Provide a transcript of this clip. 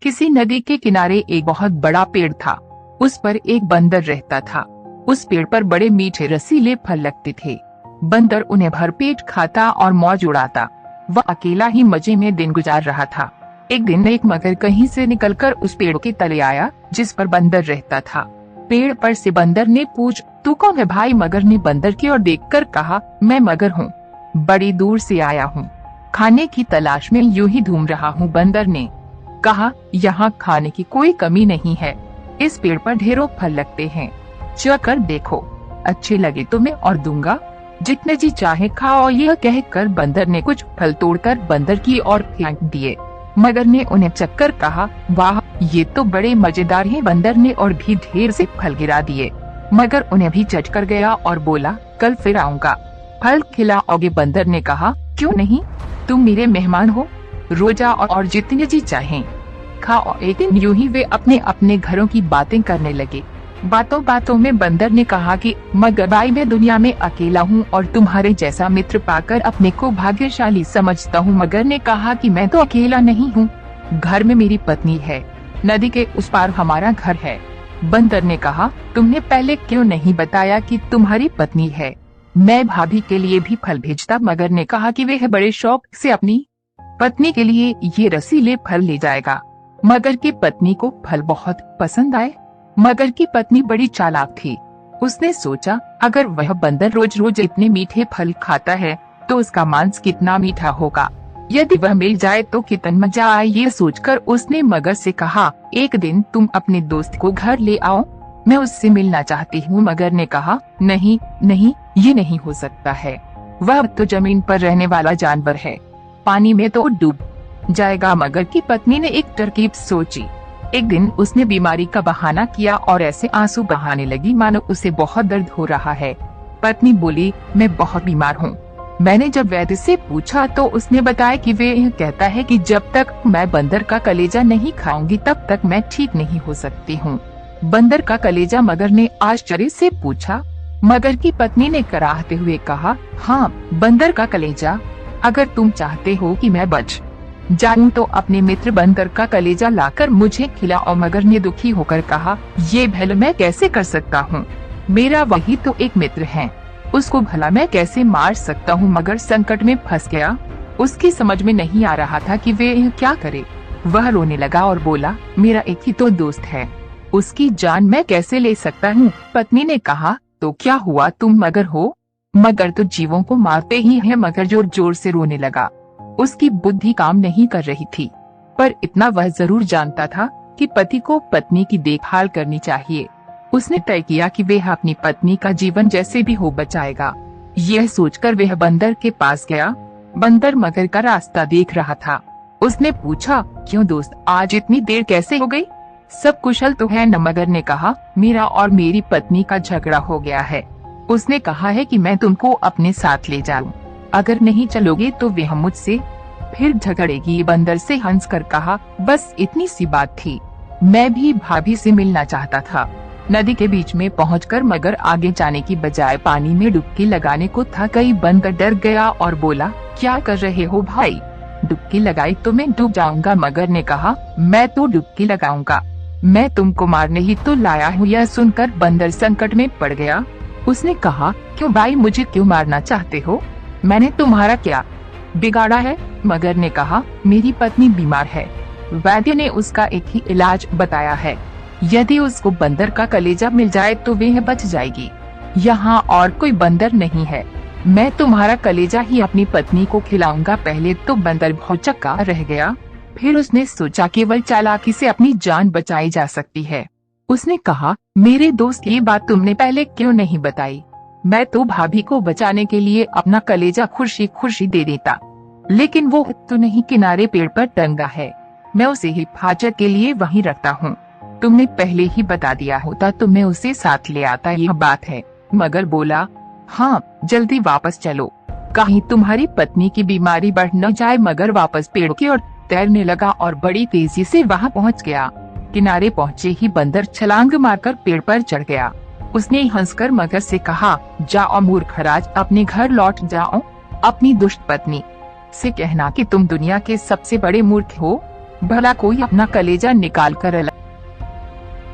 किसी नदी के किनारे एक बहुत बड़ा पेड़ था। उस पर एक बंदर रहता था। उस पेड़ पर बड़े मीठे रसीले फल लगते थे। बंदर उन्हें भरपेट खाता और मौज उड़ाता। वह अकेला ही मजे में दिन गुजार रहा था। एक दिन एक मगर कहीं से निकलकर उस पेड़ के तले आया जिस पर बंदर रहता था। पेड़ पर से बंदर ने पूछ, तू कौन है भाई? मगर ने बंदर की ओर देखकर कहा, मैं मगर हूँ, बड़ी दूर से आया हूँ, खाने की तलाश में यूं ही घूम रहा हूँ। बंदर ने कहा, यहाँ खाने की कोई कमी नहीं है, इस पेड़ पर ढेरों फल लगते हैं, चखकर देखो, अच्छे लगे तो मैं और दूंगा, जितने जी चाहे खाओ। यह कहकर बंदर ने कुछ फल तोड़कर बंदर की ओर फेंक दिए। मगर ने उन्हें चखकर कहा, वाह, ये तो बड़े मजेदार हैं। बंदर ने और भी ढेर से फल गिरा दिए। मगर उन्हें भी चटकर गया और बोला, कल फिर आऊंगा, फल खिलाओगे? बंदर ने कहा, क्यों नहीं, तुम मेरे मेहमान हो, रोज आओ और जितने जी चाहें खाओ। एक दिन यूं ही वे अपने अपने घरों की बातें करने लगे। बातों बातों में बंदर ने कहा कि मगर भाई, मैं दुनिया में अकेला हूँ और तुम्हारे जैसा मित्र पाकर अपने को भाग्यशाली समझता हूँ। मगर ने कहा कि मैं तो अकेला नहीं हूँ, घर में मेरी पत्नी है, नदी के उस पार हमारा घर है। बंदर ने कहा, तुमने पहले क्यों नहीं बताया कि तुम्हारी पत्नी है? मैं भाभी के लिए भी फल भेजता। मगर ने कहा कि वह बड़े शौक से अपनी पत्नी के लिए ये रसीले फल ले जाएगा। मगर की पत्नी को फल बहुत पसंद आए। मगर की पत्नी बड़ी चालाक थी। उसने सोचा, अगर वह बंदर रोज रोज इतने मीठे फल खाता है तो उसका मांस कितना मीठा होगा, यदि वह मिल जाए तो कितना मजा आए। ये सोचकर उसने मगर से कहा, एक दिन तुम अपने दोस्त को घर ले आओ, मैं उससे मिलना चाहती हूँ। मगर ने कहा, नहीं नहीं, ये नहीं हो सकता है, वह तो जमीन पर रहने वाला जानवर है, पानी में तो डूब जाएगा। मगर की पत्नी ने एक तरकीब सोची। एक दिन उसने बीमारी का बहाना किया और ऐसे आंसू बहाने लगी मानो उसे बहुत दर्द हो रहा है। पत्नी बोली, मैं बहुत बीमार हूँ। मैंने जब वैद्य से पूछा तो उसने बताया कि वे यह कहता है कि जब तक मैं बंदर का कलेजा नहीं खाऊंगी तब तक मैं ठीक नहीं हो सकती हूँ। बंदर का कलेजा? मगर ने आश्चर्य से पूछा। मगर की पत्नी ने कराहते हुए कहा, हाँ, बंदर का कलेजा। अगर तुम चाहते हो कि मैं बच जाऊं तो अपने मित्र बंदर का कलेजा लाकर मुझे खिलाओ। मगर ने दुखी होकर कहा, ये भला मैं कैसे कर सकता हूँ, मेरा वही तो एक मित्र है, उसको भला मैं कैसे मार सकता हूँ। मगर संकट में फंस गया। उसकी समझ में नहीं आ रहा था कि वे क्या करे। वह रोने लगा और बोला, मेरा एक ही तो दोस्त है, उसकी जान मैं कैसे ले सकता हूँ। पत्नी ने कहा, तो क्या हुआ, तुम मगर हो, मगर तो जीवों को मारते ही है। मगर जोर जोर से रोने लगा। उसकी बुद्धि काम नहीं कर रही थी, पर इतना वह जरूर जानता था कि पति को पत्नी की देखभाल करनी चाहिए। उसने तय किया कि वह अपनी पत्नी का जीवन जैसे भी हो बचाएगा। यह सोचकर वह बंदर के पास गया। बंदर मगर का रास्ता देख रहा था। उसने पूछा, क्यों दोस्त, आज इतनी देर कैसे हो गई, सब कुशल तो है न? मगर ने कहा, मेरा और मेरी पत्नी का झगड़ा हो गया है, उसने कहा है कि मैं तुमको अपने साथ ले जाऊं, अगर नहीं चलोगे तो वह मुझसे फिर झगड़ेगी। बंदर से हंसकर कहा, बस इतनी सी बात थी, मैं भी भाभी से मिलना चाहता था। नदी के बीच में पहुंचकर मगर आगे जाने की बजाय पानी में डुबकी लगाने को था कई। बंदर डर गया और बोला, क्या कर रहे हो भाई, डुबकी लगाई तो मैं डूब जाऊंगा। मगर ने कहा, मैं तो डुबकी लगाऊंगा, मैं तुमको मारने ही तो लाया हूँ। यह सुनकर बंदर संकट में पड़ गया। उसने कहा, क्यों भाई, मुझे क्यों मारना चाहते हो, मैंने तुम्हारा क्या बिगाड़ा है? मगर ने कहा, मेरी पत्नी बीमार है, वैद्य ने उसका एक ही इलाज बताया है, यदि उसको बंदर का कलेजा मिल जाए तो वह बच जाएगी। यहाँ और कोई बंदर नहीं है, मैं तुम्हारा कलेजा ही अपनी पत्नी को खिलाऊंगा। पहले तो बंदर भौचक्का रह गया, फिर उसने सोचा केवल चालाकी से अपनी जान बचाई जा सकती है। उसने कहा, मेरे दोस्त, ये बात तुमने पहले क्यों नहीं बताई, मैं तो भाभी को बचाने के लिए अपना कलेजा खुशी खुशी दे देता, लेकिन वो तो नहीं, किनारे पेड़ पर टंगा है, मैं उसे हिफाजत के लिए वहीं रखता हूँ, तुमने पहले ही बता दिया होता तो मैं उसे साथ ले आता, यह बात है। मगर बोला, हाँ, जल्दी वापस चलो, कहीं तुम्हारी पत्नी की बीमारी बढ़ न जाए। मगर वापस पेड़ की ओर तैरने लगा और बड़ी तेजी से वहाँ पहुँच गया। किनारे पहुँचे ही बंदर छलांग मारकर पेड़ पर चढ़ गया। उसने हंसकर मगर से कहा, जाओ मूर्खराज, अपने घर लौट जाओ, अपनी दुष्ट पत्नी से कहना कि तुम दुनिया के सबसे बड़े मूर्ख हो, भला कोई अपना कलेजा निकाल कर अलग